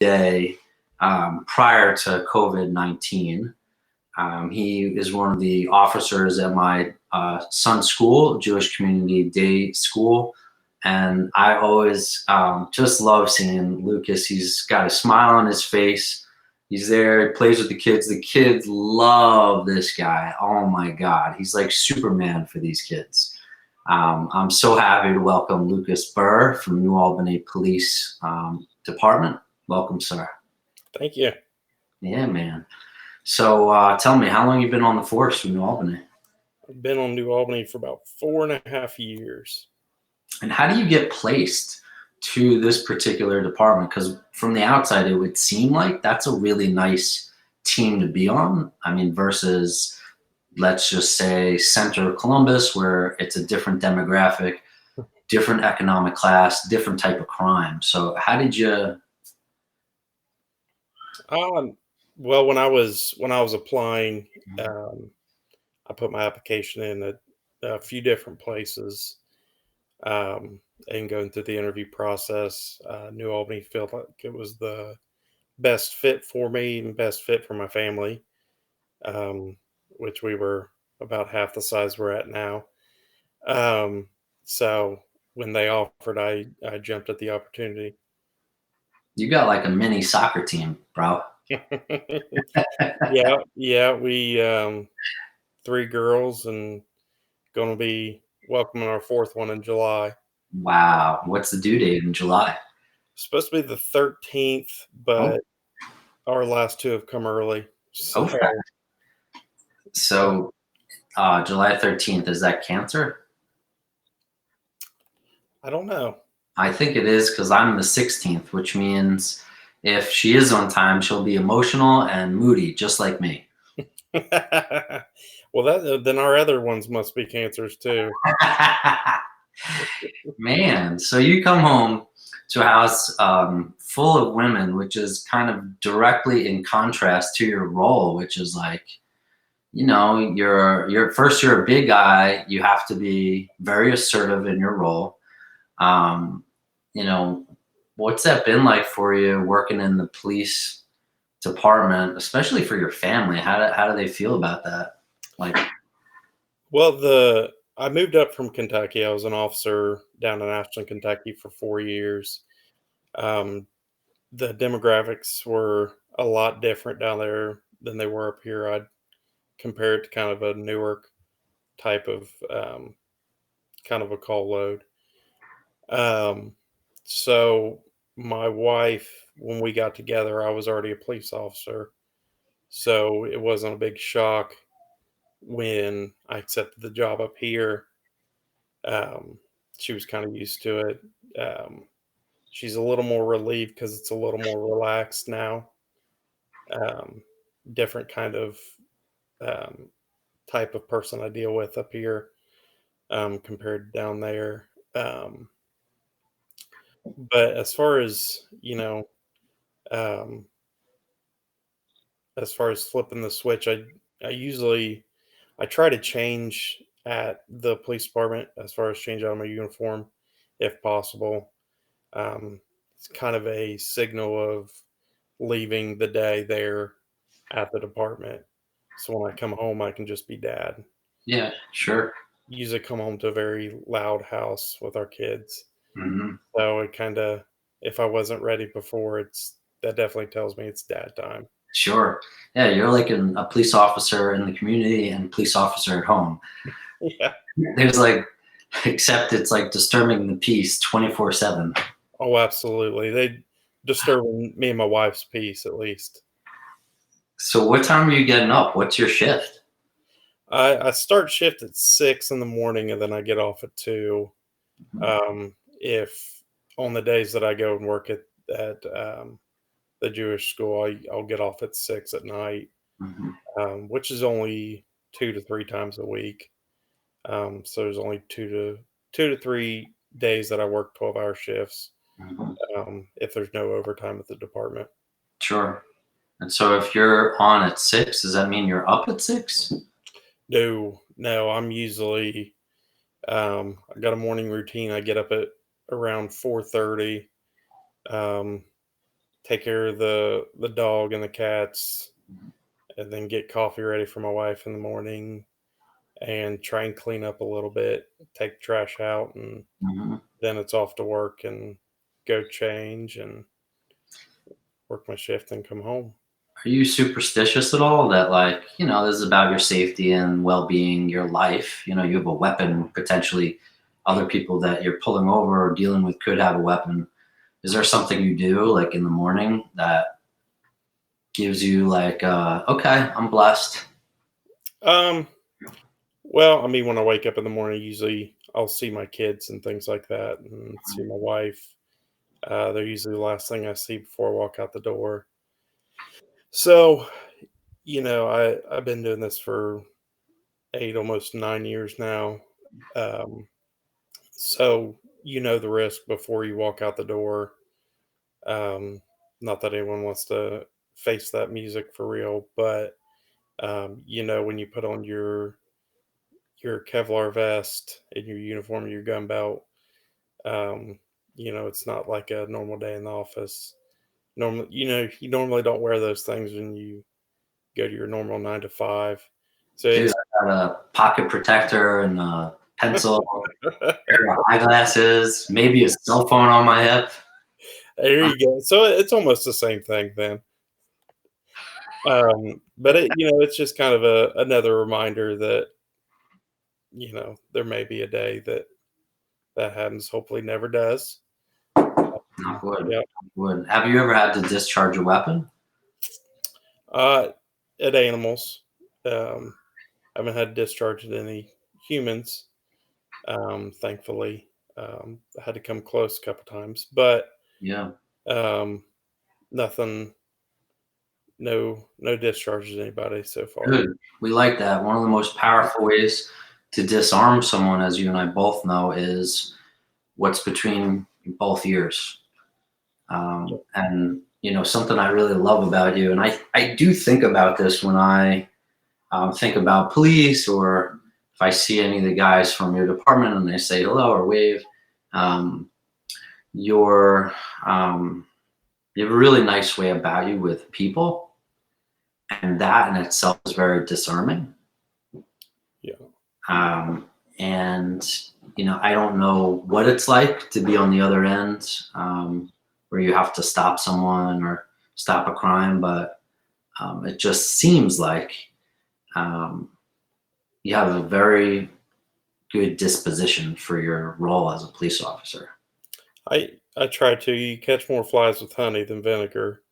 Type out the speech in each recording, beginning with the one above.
day prior to COVID-19. He is one of the officers at my son's school, Jewish Community Day School. And I always just love seeing Lucas. He's got a smile on his face. He's there, he plays with the kids. The kids love this guy. Oh my God. He's like Superman for these kids. I'm so happy to welcome Lukas Burr from New Albany Police Department. Welcome, sir. Thank you. Yeah, man. So tell me, how long you been on the force from New Albany? I've been on New Albany for about 4.5 years. And how do you get placed to this particular department? Because from the outside, it would seem like that's a really nice team to be on. I mean, versus, let's just say, Center Columbus, where it's a different demographic, different economic class, different type of crime. So how did you? Well, when I was applying, I put my application in a few different places, and going through the interview process. New Albany felt like it was the best fit for me and best fit for my family, which we were about half the size we're at now. So when they offered, I jumped at the opportunity. You got like a mini soccer team, bro. Yeah, we 3 girls and gonna be welcoming our 4th one in July. Wow. What's the due date in July? Supposed to be the 13th, but our last 2 have come early. So Okay. So July 13th, is that Cancer? I don't know. I think it is because I'm the 16th, which means if she is on time, she'll be emotional and moody, just like me. Well, then our other ones must be Cancers too. Man, so you come home to a house full of women, which is kind of directly in contrast to your role, which is like, you know, you're first, you're a big guy. You have to be very assertive in your role. You know, what's that been like for you working in the police department, especially for your family? How do they feel about that? Like, Well, I moved up from Kentucky. I was an officer down in Ashland, Kentucky for 4 years. Um, the demographics were a lot different down there than they were up here. I'd compare it to kind of a Newark type of kind of a call load. So my wife, when we got together, I was already a police officer. So it wasn't a big shock when I accepted the job up here. Um, she was kind of used to it. She's a little more relieved because it's a little more relaxed now. Um, Different kind of um, type of person I deal with up here, compared to down there. But as far as um, as far as flipping the switch, I try to change at the police department as far as change out of my uniform if possible. It's kind of a signal of leaving the day there at the department. So when I come home, I can just be dad. yeah, sure. Usually come home to a very loud house with our kids. Hmm. So it kind of, if I wasn't ready before, that definitely tells me it's dad time. Sure. Yeah, you're like a police officer in the community and a police officer at home. Yeah. There's like, except it's like disturbing the peace 24/7. Oh, absolutely. They disturbing me and my wife's peace at least. So what time are you getting up? What's your shift? I start shift at 6 in the morning and then I get off at 2. If on the days that I go and work at the Jewish school, I'll get off at 6 at night, Mhm. which is only 2 to 3 times a week. So there's only 2 to 3 days that I work 12-hour shifts, Mhm. if there's no overtime at the department. Sure. And so if you're on at 6, does that mean you're up at 6? No, I'm usually I got a morning routine. I get up at around 4:30. Um, take care of the dog and the cats, and then get coffee ready for my wife in the morning, and try and clean up a little bit, take the trash out, and Mhm. then it's off to work and go change and work my shift and come home. Are you superstitious at all that, like, this is about your safety and well-being, your life? You have a weapon, potentially other people that you're pulling over or dealing with could have a weapon. Is there something you do like in the morning that gives you like, okay, I'm blessed? Um, well, I mean, when I wake up in the morning, usually I'll see my kids and things like that, and see my wife. They're usually the last thing I see before I walk out the door. So, I've been doing this for 8, almost 9 years now. Um, so you know the risk before you walk out the door. Um, Not that anyone wants to face that music for real, but when you put on your Kevlar vest and your uniform, your gun belt, um, it's not like a normal day in the office. Normally, you normally don't wear those things when you go to your normal 9 to 5. So Dude, it's I got a pocket protector and a pencil, pair of eyeglasses, maybe a cell phone on my hip. there you go. So it's almost the same thing then. But it's just kind of another reminder that there may be a day that happens. Hopefully, never does. Knock wood. Yeah. Knock wood. Have you ever had to discharge a weapon? Uh, at animals, I haven't had to discharge at any humans. Thankfully, I had to come close a couple times, but Yeah. um, nothing, no discharges to anybody so far. Good. We like that. One of the most powerful ways to disarm someone, as you and I both know, is what's between both ears. And something I really love about you, and I do think about this when I think about police, or if I see any of the guys from your department and they say hello or wave. Um, you're you have a really nice way about you with people, and that in itself is very disarming. Yeah. Um, and I don't know what it's like to be on the other end, where you have to stop someone or stop a crime, but it just seems like um, you have a very good disposition for your role as a police officer. I try to. You catch more flies with honey than vinegar.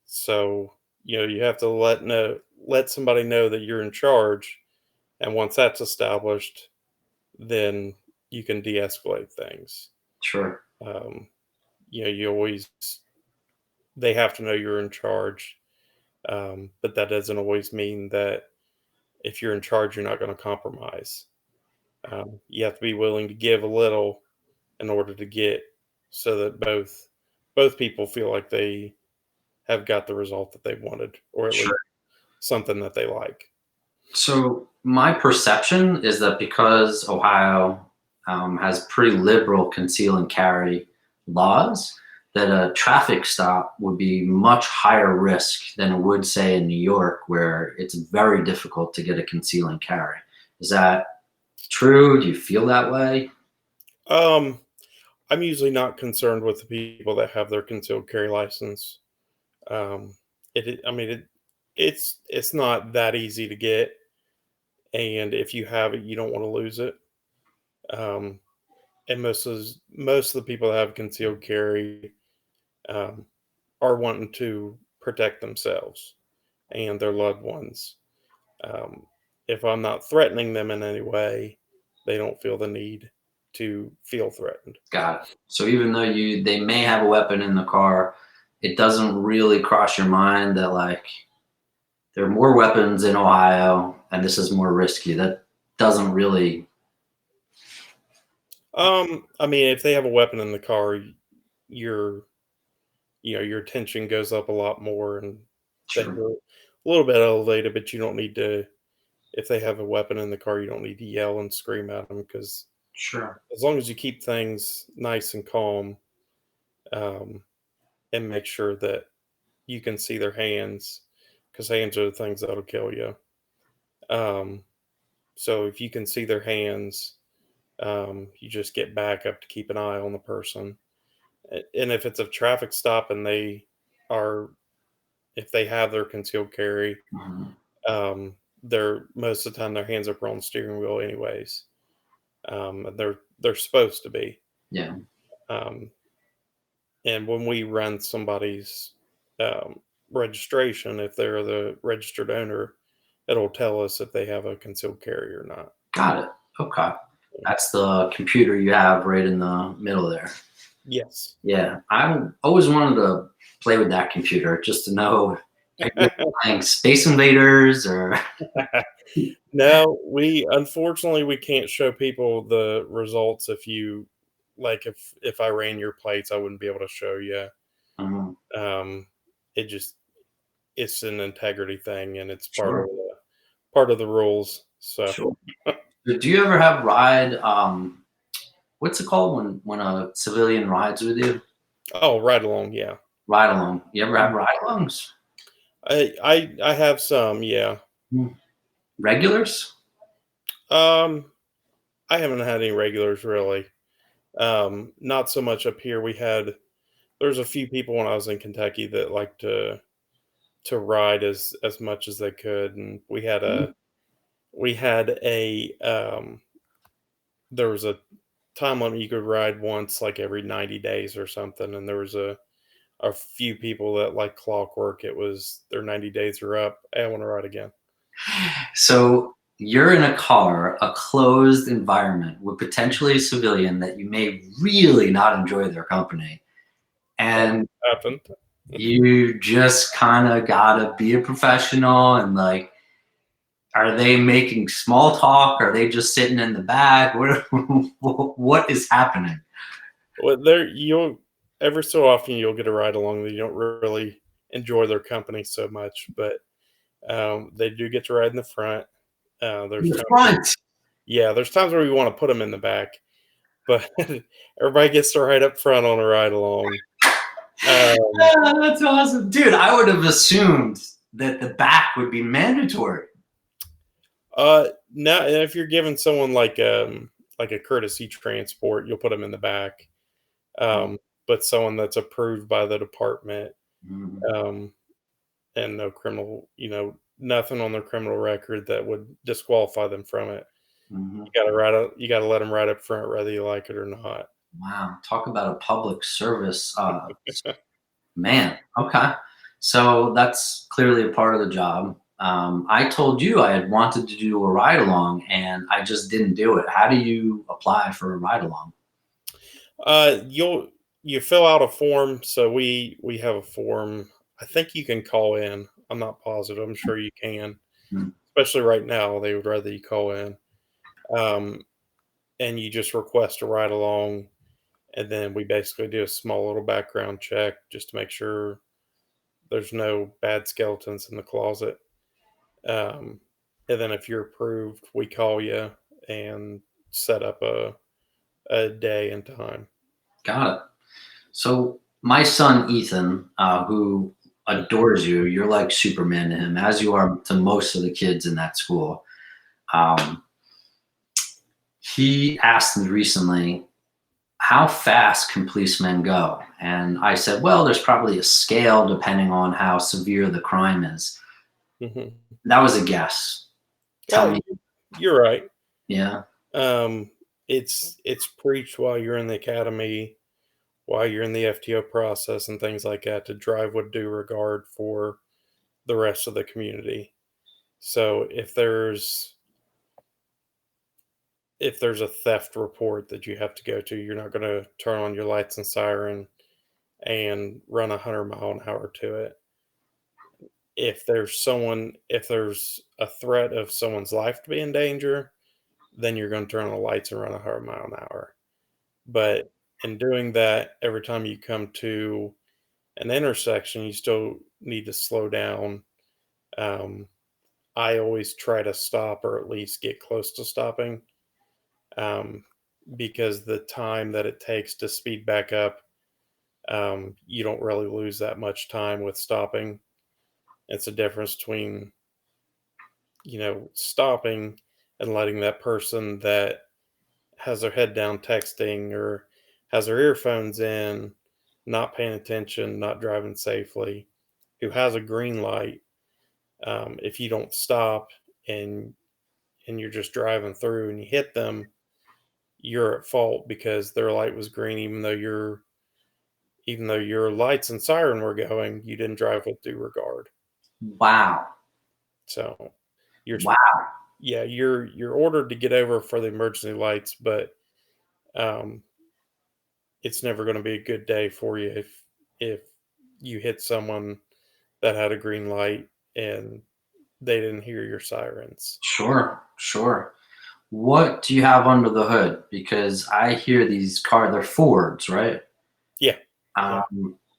So you have to let somebody know that you're in charge, and once that's established, then you can de-escalate things. Sure. Um, you always they have to know you're in charge, but that doesn't always mean that if you're in charge, you're not going to compromise. You have to be willing to give a little in order to get, so that both people feel like they have got the result that they wanted, or at least Sure. something that they like. So my perception is that because Ohio has pretty liberal conceal and carry laws, that a traffic stop would be much higher risk than it would, say, in New York, where it's very difficult to get a conceal and carry. Is that true? Do you feel that way? Um, I'm usually not concerned with the people that have their concealed carry license. Um, I mean, it's not that easy to get, and if you have it, you don't want to lose it. Um, and most of the people that have concealed carry um, are wanting to protect themselves and their loved ones. Um, if I'm not threatening them in any way, they don't feel the need to feel threatened. Got it. So even though they may have a weapon in the car, it doesn't really cross your mind that, like, there are more weapons in Ohio and this is more risky. That doesn't really. I mean, if they have a weapon in the car, your your attention goes up a lot more, and then Sure. you're a little bit elevated. But you don't need to. If they have a weapon in the car, you don't need to yell and scream at them, because Sure. as long as you keep things nice and calm, um, and make sure that you can see their hands, because hands are the things that'll kill you. Um, so if you can see their hands, you just get back up to keep an eye on the person. And if it's a traffic stop and are, if they have their concealed carry, Mhm. they're most of the time their hands are on the steering wheel anyways. And they're supposed to be. Yeah. Um, and when we run somebody's um, registration, if they're the registered owner, it'll tell us if they have a concealed carry or not. Got it. Okay. That's the computer you have right in the middle there. Yes. Yeah. I always wanted to play with that computer just to know are you playing Space Invaders or No, we unfortunately we can't show people the results. If you like, if I ran your plates, I wouldn't be able to show you. Mhm. Um, it just it's an integrity thing, and it's Sure. part of the rules. So, Sure. Do you ever have ride what's it called when a civilian rides with you? oh, right along, yeah. Ride along. You ever have ride alongs? I have some, yeah. Regulars? Um, I haven't had any regulars really. Not so much up here. There's a few people when I was in Kentucky that liked to ride as much as they could, and we had a there was a time limit you could ride once like every 90 days or something, and there was a few people that like clockwork. It was their 90 days are up. Hey, I want to ride again. So you're in a car, a closed environment with potentially a civilian that you may really not enjoy their company. That And happened. you just kind of gotta be a professional and like, are they making small talk? Are they just sitting in the back? What is happening? Well, there you'll every so often you'll get a ride along that you don't really enjoy their company so much, but they do get to ride in the front. In There's the times where, front. yeah, there's times where we want to put them in the back, but everybody gets to ride up front on a ride along. Um, Ah, that's awesome. Dude, I would have assumed that the back would be mandatory. Now if you're giving someone like a courtesy transport, you'll put them in the back. But someone that's approved by the department, Mhm, um, and no criminal, nothing on their criminal record that would disqualify them from it. mhm. You gotta let them ride up front whether you like it or not. Wow, talk about a public service, man, okay. So that's clearly a part of the job. I told you I had wanted to do a ride along and I just didn't do it. How do you apply for a ride along? You fill out a form. So we have a form. I think you can call in. I'm not positive. I'm sure you can. Mm, Especially right now, they would rather you call in. Um, and you just request a ride along, and then we basically do a small little background check just to make sure there's no bad skeletons in the closet. Um, and then if you're approved, we call you and set up a day and time. got it. So my son Ethan, who adores you, you're like Superman to him, as you are to most of the kids in that school. Um, he asked me recently, how fast can policemen go? And I said, well, there's probably a scale depending on how severe the crime is. Mhm. That was a guess. Tell me, You're right. yeah. Um, it's preached while you're in the academy, while you're in the FTO process and things like that, to drive with due regard for the rest of the community. So if there's a theft report that you have to go to, you're not going to turn on your lights and siren and run 100-mile-an-hour to it. If there's a threat of someone's life to be in danger, then you're going to turn on the lights and run 100-mile-an-hour. But in doing that, every time you come to an intersection, you still need to slow down. Um, I always try to stop or at least get close to stopping, um, because the time that it takes to speed back up, you don't really lose that much time with stopping. It's a difference between, stopping and letting that person that has their head down texting or has their earphones in, not paying attention, not driving safely, who has a green light. If you don't stop and you're just driving through and you hit them, you're at fault because their light was green, even though your lights and siren were going, you didn't drive with due regard. Wow. So you're Wow. yeah, you're ordered to get over for the emergency lights, but um, it's never going to be a good day for you if you hit someone that had a green light and they didn't hear your sirens. Sure. Sure. What do you have under the hood? Because I hear these they're Fords, right? Yeah, yeah,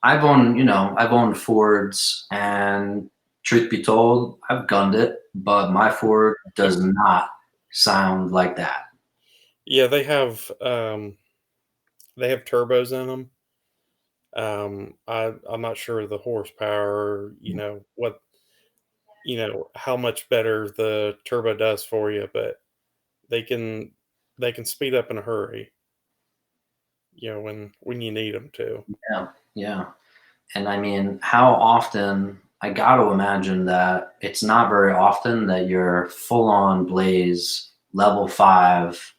I've owned Fords, and truth be told, I've gunned it, but my Ford does not sound like that. yeah. They have turbos in them. I'm not sure the horsepower. How much better the turbo does for you, but they can they can speed up in a hurry. When you need them to. Yeah, yeah. And I mean, how often, I got to imagine that it's not very often that you're full on blaze, level 5,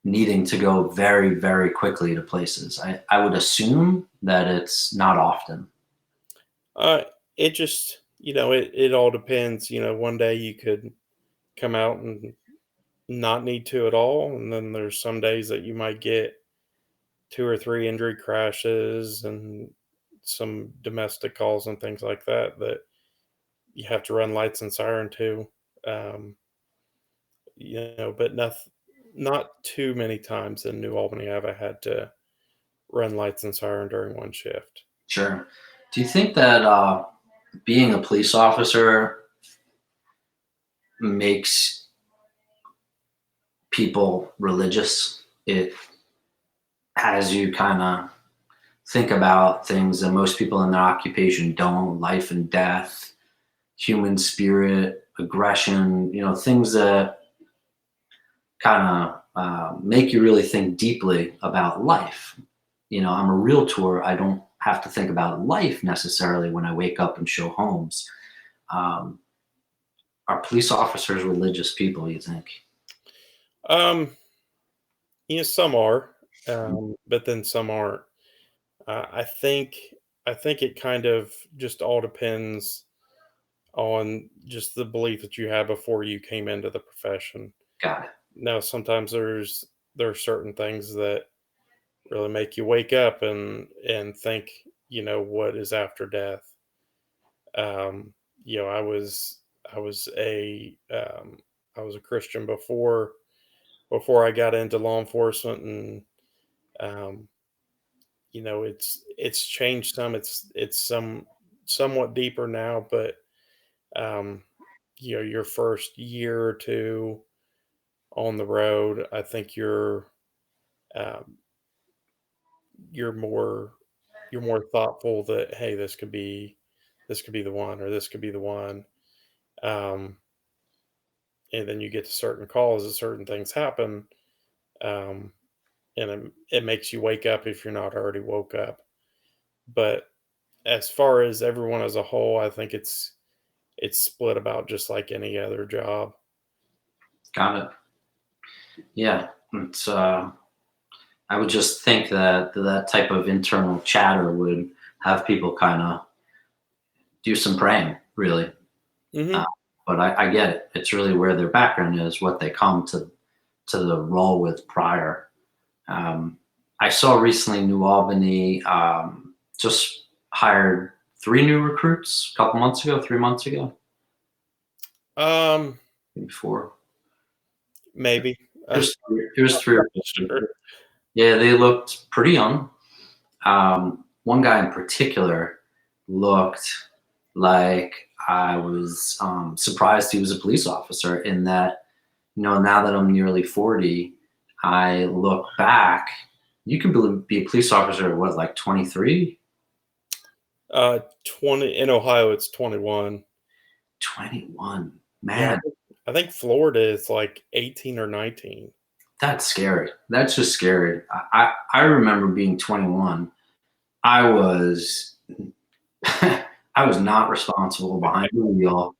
needing to go very, very quickly to places. I would assume that it's not often. Uh, it just it all depends. One day you could come out and not need to at all, and then there's some days that you might get 2 or 3 injury crashes and some domestic calls and things like that you have to run lights and siren to. Um, but not too many times in New Albany have I had to run lights and siren during one shift. Sure. Do you think that being a police officer makes people religious? It has you kind of think about things that most people in their occupation don't: life and death, human spirit, aggression, things that kind of make you really think deeply about life. I'm a realtor. I don't have to think about life necessarily when I wake up and show homes. Um, are police officers religious people, you think? Um, some are, but then some aren't. I think it kind of just all depends on just the belief that you had before you came into the profession. Got it. Now, sometimes there are certain things that really make you wake up and think, what is after death. Um, you know, I was a I was a Christian before I got into law enforcement, and um, it's changed some. It's somewhat deeper now, but um, your first year or two on the road, I think um, you're more you're more thoughtful that, hey, this could be the one, or this could be the one. Um, and then you get to certain calls and certain things happen, um, and it makes you wake up if you're not already woke up. But as far as everyone as a whole, I think it's split about just like any other job. Got it. Yeah. It's I would just think that that type of internal chatter would have people kind of do some praying, really. Uh, Hmm. but I get it. It's really where their background is, what they come to the role with prior. Um, I saw recently New Albany just hired 3 new recruits a couple months ago, 3 months ago, Um, maybe 4. maybe. It was three I'm or not 4. sure. Yeah, they looked pretty young. One guy in particular looked like I was surprised he was a police officer, in that, now that I'm nearly 40, I look back, You can be a police officer at what, like 23? 20 in Ohio, it's 21. 21. Yeah, Man, I think Florida is like 18 or 19. that's scary. That's just scary. I remember being 21. I was I was not responsible behind the wheel.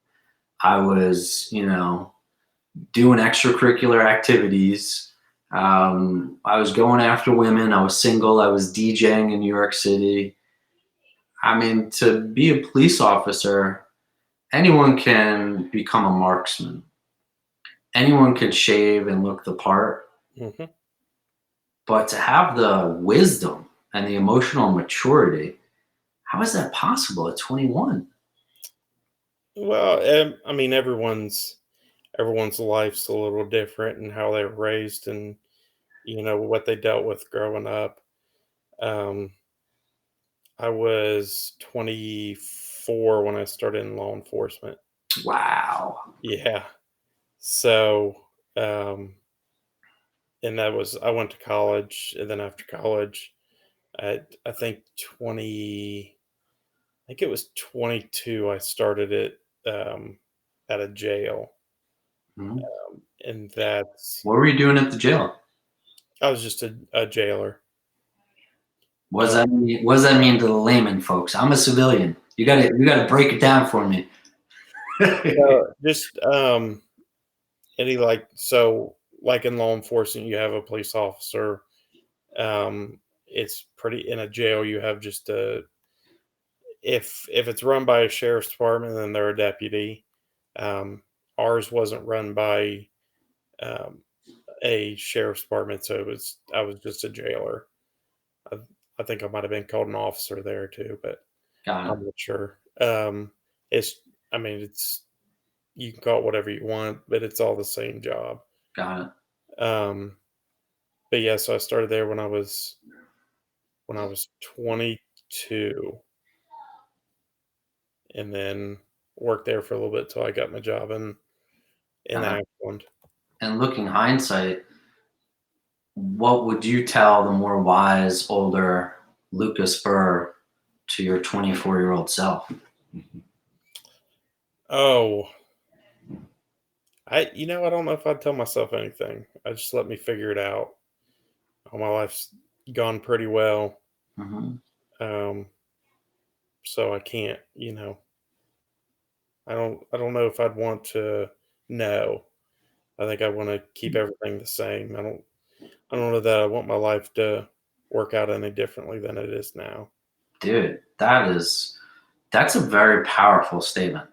I was, doing extracurricular activities. I was going after women. I was single. I was DJing in New York City. I mean, to be a police officer, anyone can become a marksman. Anyone can shave and look the part, Mhm. but to have the wisdom and the emotional maturity, how is that possible at 21? Well, I mean, everyone's life's a little different and how they were raised and what they dealt with growing up. Um, I was 24 when I started in law enforcement. Wow. Yeah. So, um, and that was I went to college, and then after college, I think I think it was 22. I started it at a jail, Mhm. and that's What were you doing at the jail? I was just a jailer. What does that mean to the layman folks? I'm a civilian. You gotta break it down for me. Just any like in law enforcement, you have a police officer. It's pretty in a jail. You have just a if it's run by a sheriff's department, then they're a deputy. Um, Ours wasn't run by um, a sheriff's department, so I was just a jailer. I, I think I might have been called an officer there too, but Got it. I'm not sure. It's I mean it's you can call it whatever you want, but it's all the same job. Got it. Um, but yeah, so I started there when I was 22, and then worked there for a little bit till I got my job in Got it. Ashland. And looking hindsight, what would you tell the more wise, older Lucas Burr to your 24-year-old self? Oh, I don't know if I'd tell myself anything. I just let me figure it out. All my life's gone pretty well. Hmm. Um, so I can't, I don't know if I'd want to know. I think I want to keep everything the same. I don't know that I want my life to work out any differently than it is now. Dude, that's a very powerful statement.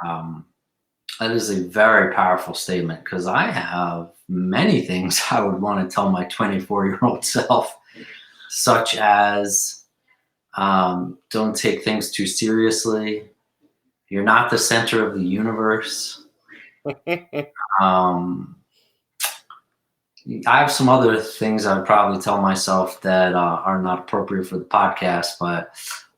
Um, that is a very powerful statement because I have many things I would want to tell my 24-year-old self, such as don't take things too seriously. You're not the center of the universe. Um, I have some other things I'd probably tell myself that are not appropriate for the podcast, but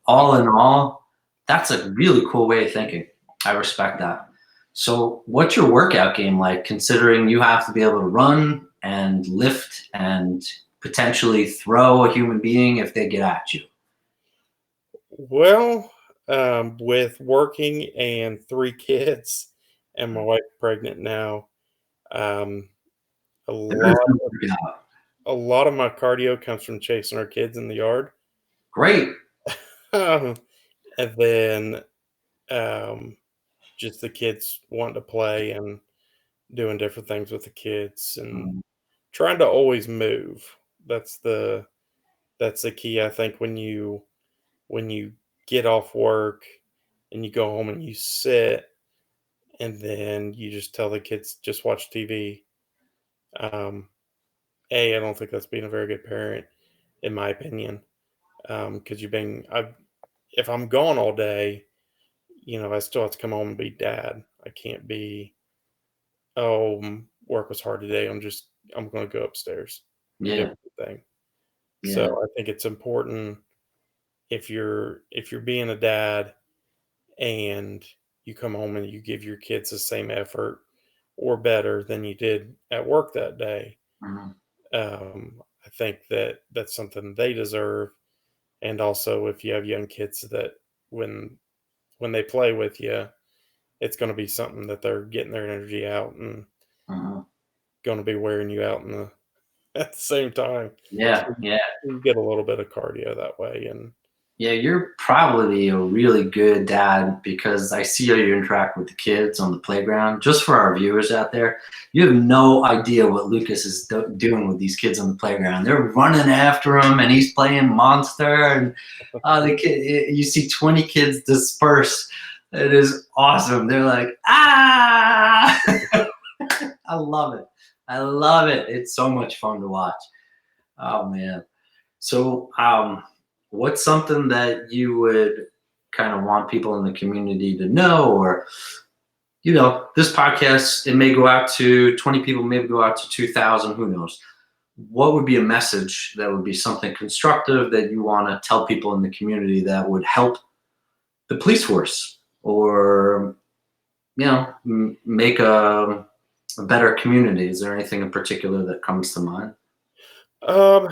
all in all, that's a really cool way of thinking. I respect that. So, what's your workout game like, considering you have to be able to run and lift and potentially throw a human being if they get at you? Well, with working and three kids, and my wife pregnant now, um, a There is lot no workout. a lot of my cardio comes from chasing our kids in the yard. Great. And then um, just the kids wanting to play and doing different things with the kids and Mm, trying to always move. That's that's the key. I think when you get off work and you go home and you sit and then you just tell the kids just watch TV. Um, I don't think that's being a very good parent, in my opinion. Because if I'm gone all day, I still have to come home and be dad. I can't be, oh, work was hard today. I'm going to go upstairs and do yeah, my thing. So yeah. I think it's important if you're being a dad and you come home and you give your kids the same effort or better than you did at work that day. Mhm. Um, I think that that's something they deserve. And also, if you have young kids, that when when they play with you, it's going to be something that they're getting their energy out and Mhm. going to be wearing you out in the at the same time. Yeah, So yeah. you get a little bit of cardio that way. And Yeah, you're probably a really good dad because I see how you interact with the kids on the playground. Just for our viewers out there, you have no idea what Lucas is doing with these kids on the playground. They're running after him, and he's playing monster. And the kid, you see 20 kids disperse. It is awesome. They're like, ah! I love it. I love it. It's so much fun to watch. Oh man. So, what's something that you would kind of want people in the community to know, or this podcast, it may go out to 20 people, maybe go out to 2,000, who knows? What would be a message that would be something constructive that you want to tell people in the community that would help the police force, or make a better community? Is there anything in particular that comes to mind? um,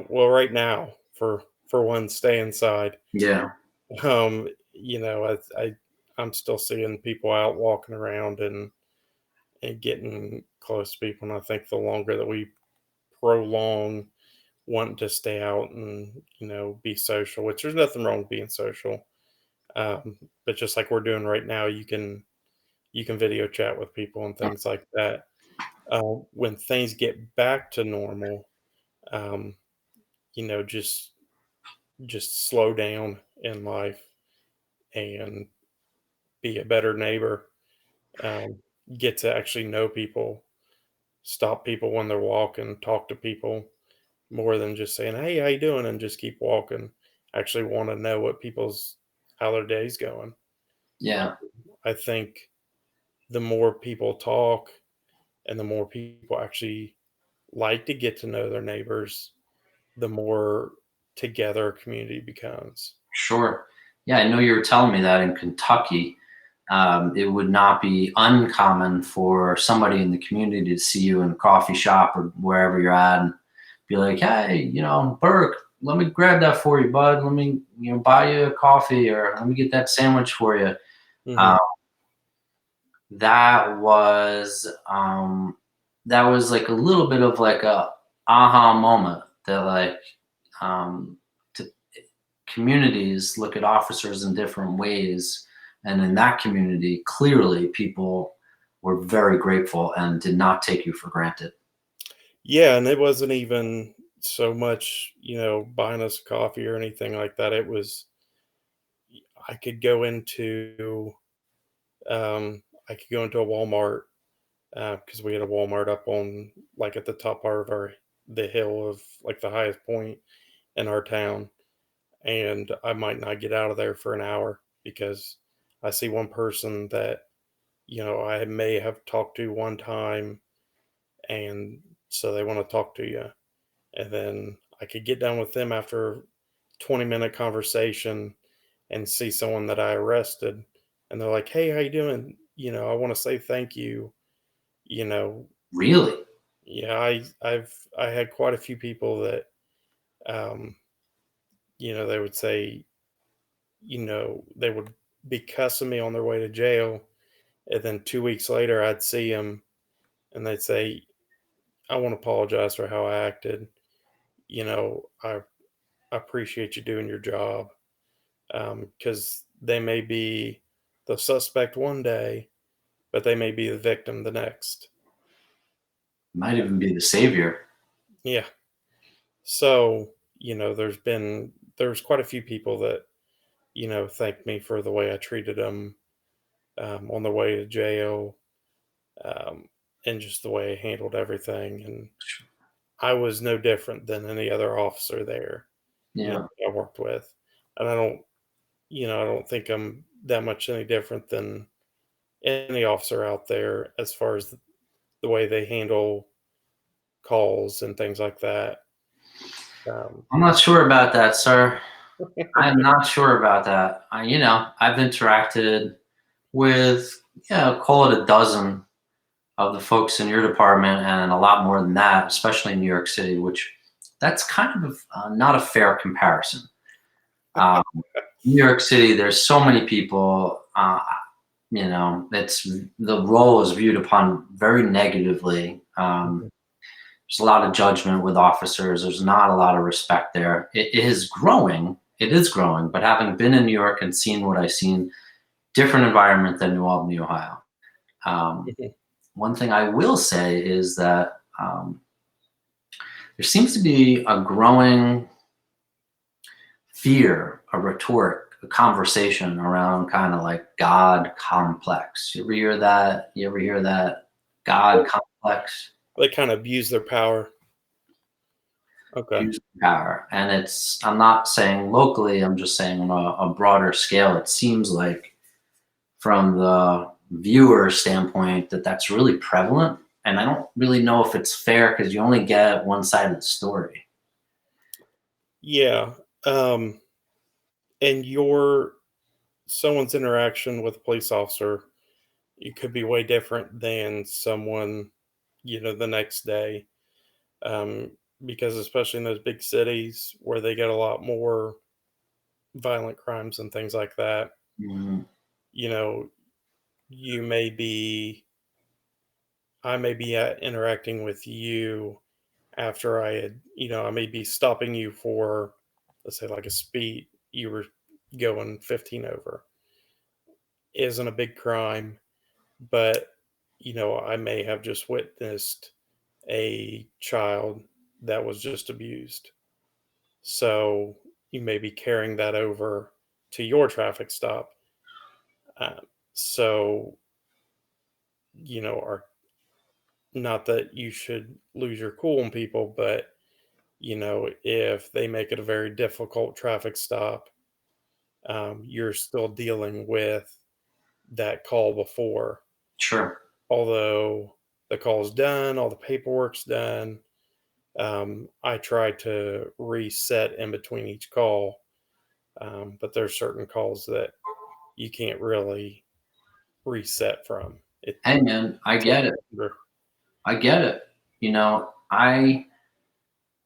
well, right now, for one, stay inside. Yeah, I'm still seeing people out walking around and getting close to people, and I think the longer that we prolong wanting to stay out and be social, which there's nothing wrong with being social, but just like we're doing right now, you can video chat with people and things like that. When things get back to normal, um, you know, just just slow down in life and be a better neighbor. Um, get to actually know people, stop people when they're walking, talk to people more than just saying, "Hey, how you doing?" and just keep walking. Actually, want to know what people's how their day's going. Uh, yeah, I think the more people talk and the more people actually like to get to know their neighbors, the more together a community becomes. sure. Yeah, I know you were telling me that in Kentucky, it would not be uncommon for somebody in the community to see you in a coffee shop or wherever you're at and be like, "Hey, Burke, let me grab that for you, bud. Let me, buy you a coffee, or let me get that sandwich for you." Hmm. Um, that was that was like a little bit of like a aha moment that like um, to, communities look at officers in different ways, and in that community, clearly people were very grateful and did not take you for granted. Yeah, and it wasn't even so much, buying us a coffee or anything like that. It was I could go into a Walmart because we had a Walmart up on like at the top part of the hill of like the highest point in our town, and I might not get out of there for an hour because I see one person that I may have talked to one time, and so they want to talk to you, and then I could get done with them after a 20-minute conversation and see someone that I arrested, and they're like, "Hey, how you doing? I want to say thank you." You know, Really? yeah, I had quite a few people that, um, they would say, they would be cussing me on their way to jail, and then 2 weeks later, I'd see them, and they'd say, "I want to apologize for how I acted. I appreciate you doing your job." Because they may be the suspect one day, but they may be the victim the next. Might even be the savior. Yeah. So, there's quite a few people that, thank me for the way I treated them on the way to jail, um, and just the way I handled everything. And I was no different than any other officer there, Yeah. I worked with. And I don't think I'm that much any different than any officer out there as far as the way they handle calls and things like that. Um, I'm not sure about that, sir. I'm not sure about that. I've interacted with, call it a dozen of the folks in your department, and a lot more than that, especially in New York City, which that's kind of not a fair comparison. Um, New York City, there's so many people. It's the role is viewed upon very negatively. Mhm. There's a lot of judgment with officers. There's not a lot of respect there. It is growing. It is growing. But having been in New York and seen what I've seen, different environment than New Albany, Ohio. Um, Mhm. One thing I will say is that there seems to be a growing fear, a rhetoric, a conversation around kind of like God complex. You ever hear that? You ever hear that God complex? They kind of abuse their power. Okay. Abuse of power. And I'm not saying locally, I'm just saying on a broader scale, it seems like from the viewer standpoint that that's really prevalent. And I don't really know if it's fair because you only get one side of the story. Yeah. Um, and your someone's interaction with a police officer, it could be way different than someone, the next day. Um, because especially in those big cities where they get a lot more violent crimes and things like that, Mhm. you know, you may be, I may be interacting with you after I may be stopping you for, let's say, like a speed, you were going 15 over. Isn't a big crime, but, I may have just witnessed a child that was just abused. So you may be carrying that over to your traffic stop. So, are not that you should lose your cool on people, but, if they make it a very difficult traffic stop, you're still dealing with that call before. Sure. Although the call's done, all the paperwork's done, I try to reset in between each call, but there's certain calls that you can't really reset from. It Hey, man, I takes get it. longer. I get it. I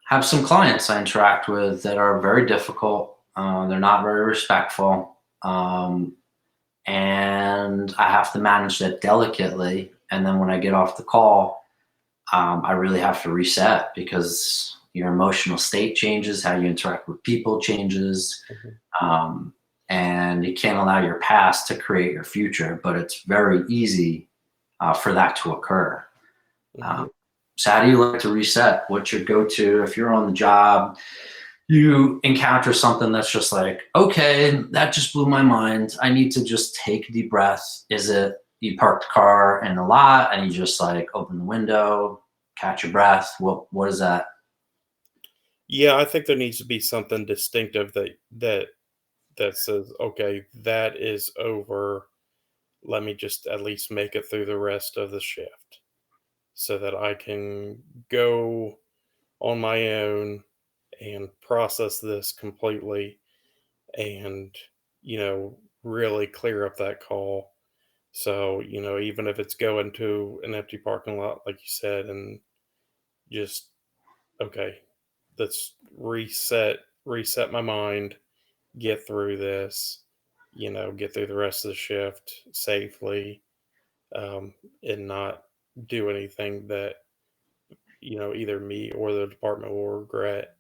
have some clients I interact with that are very difficult. They're not very respectful. And I have to manage that delicately. And then when I get off the call, I really have to reset because your emotional state changes, how you interact with people changes, Mhm, um, and you can't allow your past to create your future. But it's very easy for that to occur. mhm. Um, so, how do you like to reset? What's your go-to if you're on the job? You encounter something that's just like, okay, that just blew my mind. I need to just take a deep breath. Is it you park the car in the lot and you just like open the window, catch your breath? What is that? Yeah, I think there needs to be something distinctive that says, okay, that is over. Let me just at least make it through the rest of the shift so that I can go on my own and process this completely and, really clear up that call. So, even if it's going to an empty parking lot, like you said, and just, okay, let's reset my mind, get through this, get through the rest of the shift safely, um, and not do anything that, either me or the department will regret.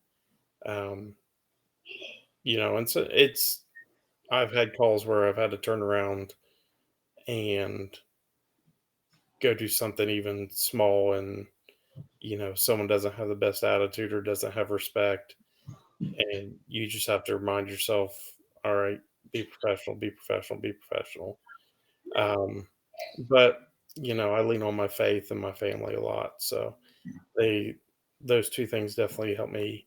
Um, and so I've had calls where I've had to turn around and go do something even small, and someone doesn't have the best attitude or doesn't have respect, and you just have to remind yourself, all right, be professional, be professional, be professional. um, but I lean on my faith and my family a lot, so they those two things definitely help me.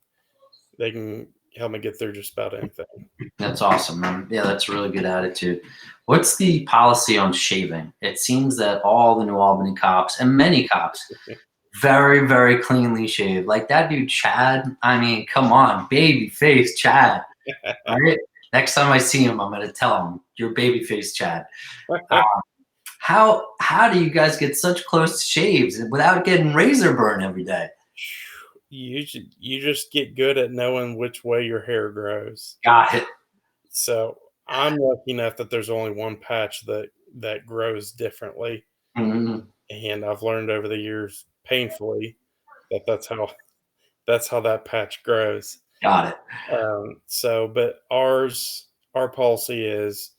They can help me get through just about anything. That's awesome, man. Yeah, that's a really good attitude. What's the policy on shaving? It seems that all the New Albany cops and many cops very, very cleanly shaved. Like that dude Chad. I mean, come on, baby face Chad. Right? Next time I see him, I'm gonna tell him you're baby face Chad. Uh, How do you guys get such close shaves without getting razor burn every day? You just get good at knowing which way your hair grows. Got it. So I'm lucky enough that there's only one patch that grows differently, Mhm. and I've learned over the years, painfully, that that's how that patch grows. Got it. But our policy is,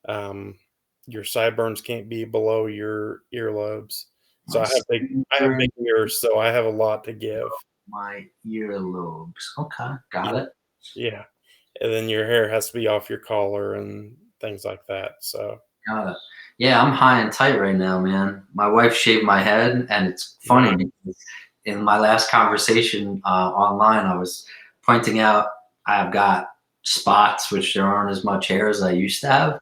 um, your sideburns can't be below your earlobes. So My I have sideburn, big ears, so I have a lot to give. my earlobes. Okay, got Yeah, it. yeah. And then your hair has to be off your collar and things like that. So Got it. Yeah, I'm high and tight right now, man. My wife shaved my head, and it's funny nice. because in my last conversation online, I was pointing out I've got spots which there aren't as much hair as I used to have.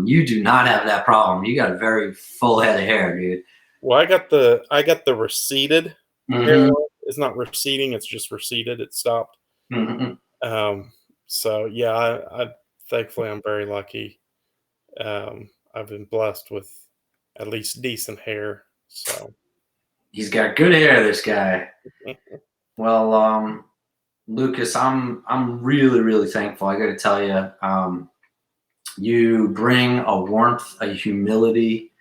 You do not have that problem. You got a very full head of hair, dude. Well, I got the receded hair. Hmm. It's not receding, it's just receded. It stopped. Hmm. Um, so yeah, I thankfully I'm very lucky. I've been blessed with at least decent hair. So He's got good hair, this guy. Well, Lucas, I'm really really thankful. I got to tell you, you bring a warmth, a humility,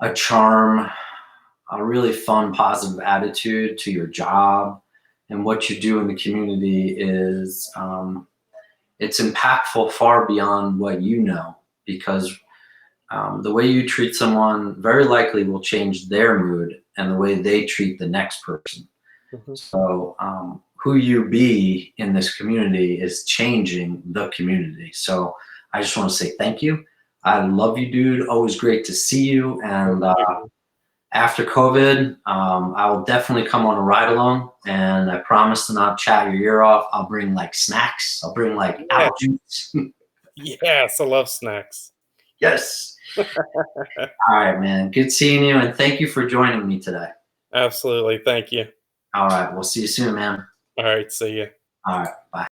a charm, a really fun, positive attitude to your job, and what you do in the community is it's impactful far beyond what you know because the way you treat someone very likely will change their mood and the way they treat the next person. mhm. So, who you be in this community is changing the community. So, I just want to say thank you. I love you, dude. Always great to see you. And after COVID, I will definitely come on a ride along. And I promise to not chat your ear off. I'll bring like snacks. I'll bring like Yeah, apple juice. yes, I love snacks. Yes. All right, man. Good seeing you. And thank you for joining me today. Absolutely. Thank you. All right. We'll see you soon, man. All right. See you. All right. Bye.